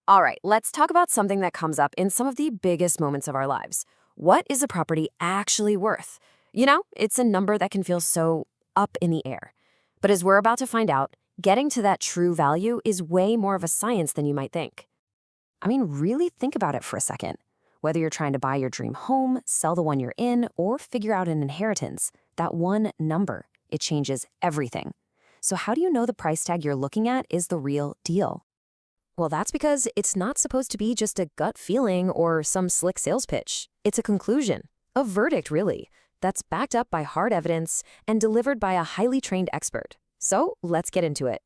All right, let's talk about something that comes up in some of the biggest moments of our lives. What is a property actually worth? It's a number that can feel so up in the air. But as we're about to find out, getting to that true value is way more of a science than you might think. I mean, really think about it for a second. Whether you're trying to buy your dream home, sell the one you're in, or figure out an inheritance, that one number, it changes everything. So how do you know the price tag you're looking at is the real deal? Well, that's because it's not supposed to be just a gut feeling or some slick sales pitch. It's a conclusion, a verdict really, that's backed up by hard evidence and delivered by a highly trained expert. So let's get into it.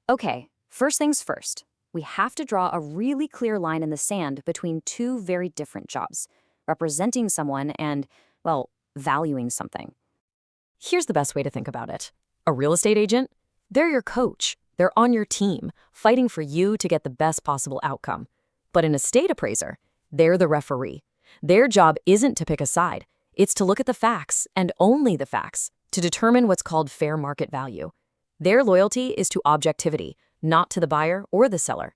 Okay, first things first. We have to draw a really clear line in the sand between two very different jobs, representing someone and, well, valuing something. Here's the best way to think about it. A real estate agent? They're your coach. They're on your team, fighting for you to get the best possible outcome. But an estate appraiser, they're the referee. Their job isn't to pick a side. It's to look at the facts, and only the facts, to determine what's called fair market value. Their loyalty is to objectivity, not to the buyer or the seller.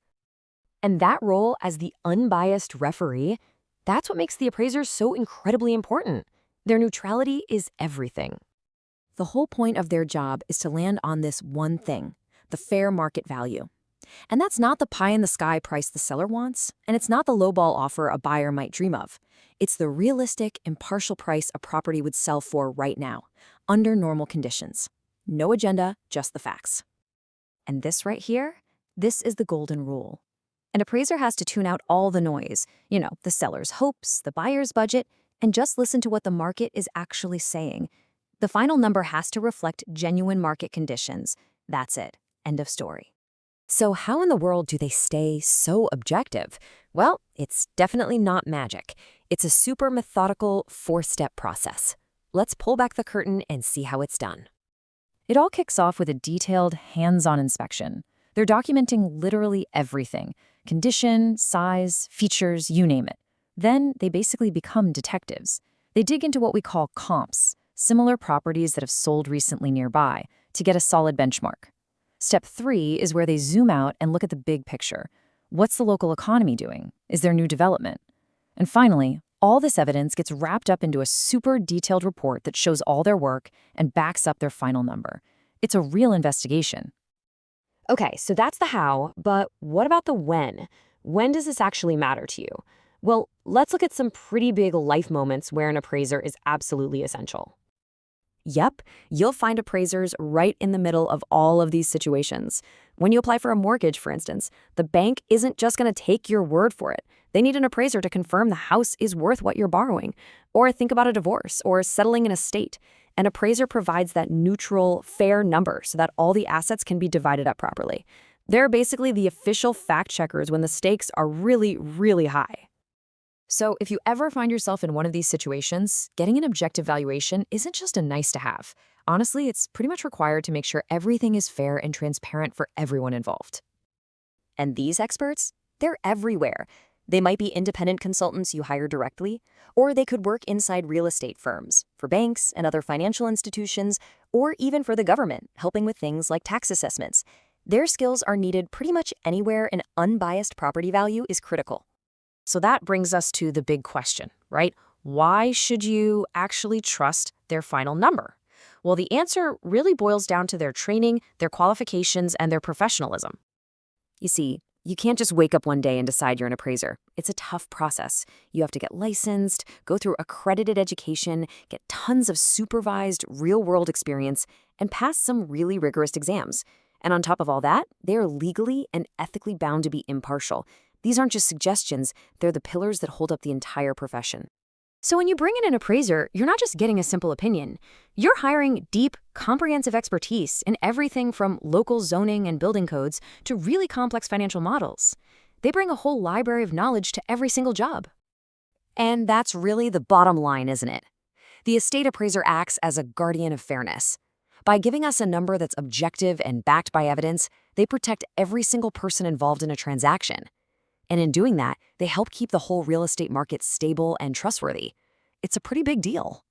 And that role as the unbiased referee, that's what makes the appraisers so incredibly important. Their neutrality is everything. The whole point of their job is to land on this one thing, the fair market value. And that's not the pie-in-the-sky price the seller wants, and it's not the lowball offer a buyer might dream of. It's the realistic, impartial price a property would sell for right now, under normal conditions. No agenda, just the facts. And this right here, this is the golden rule. An appraiser has to tune out all the noise, the seller's hopes, the buyer's budget, and just listen to what the market is actually saying. The final number has to reflect genuine market conditions. That's it. End of story. So how in the world do they stay so objective? Well, it's definitely not magic. It's a super methodical 4-step process. Let's pull back the curtain and see how it's done. It all kicks off with a detailed, hands-on inspection. They're documenting literally everything: condition, size, features, you name it. Then they basically become detectives. They dig into what we call comps, similar properties that have sold recently nearby, to get a solid benchmark. Step 3 is where they zoom out and look at the big picture. What's the local economy doing? Is there new development? And finally, all this evidence gets wrapped up into a super detailed report that shows all their work and backs up their final number. It's a real investigation. Okay, so that's the how, but what about the when? When does this actually matter to you? Well, let's look at some pretty big life moments where an appraiser is absolutely essential. Yep, you'll find appraisers right in the middle of all of these situations. When you apply for a mortgage, for instance, the bank isn't just going to take your word for it. They need an appraiser to confirm the house is worth what you're borrowing. Or think about a divorce or settling an estate. An appraiser provides that neutral, fair number so that all the assets can be divided up properly. They're basically the official fact checkers when the stakes are really, really high. So if you ever find yourself in one of these situations, getting an objective valuation isn't just a nice to have. Honestly, it's pretty much required to make sure everything is fair and transparent for everyone involved. And these experts, they're everywhere. They might be independent consultants you hire directly, or they could work inside real estate firms, for banks and other financial institutions, or even for the government, helping with things like tax assessments. Their skills are needed pretty much anywhere an unbiased property value is critical. So that brings us to the big question, right? Why should you actually trust their final number? Well, the answer really boils down to their training, their qualifications, and their professionalism. You see, you can't just wake up one day and decide you're an appraiser. It's a tough process. You have to get licensed, go through accredited education, get tons of supervised, real-world experience, and pass some really rigorous exams. And on top of all that, they are legally and ethically bound to be impartial. These aren't just suggestions, they're the pillars that hold up the entire profession. So when you bring in an appraiser, you're not just getting a simple opinion. You're hiring deep, comprehensive expertise in everything from local zoning and building codes to really complex financial models. They bring a whole library of knowledge to every single job. And that's really the bottom line, isn't it? The estate appraiser acts as a guardian of fairness. By giving us a number that's objective and backed by evidence, they protect every single person involved in a transaction. And in doing that, they help keep the whole real estate market stable and trustworthy. It's a pretty big deal.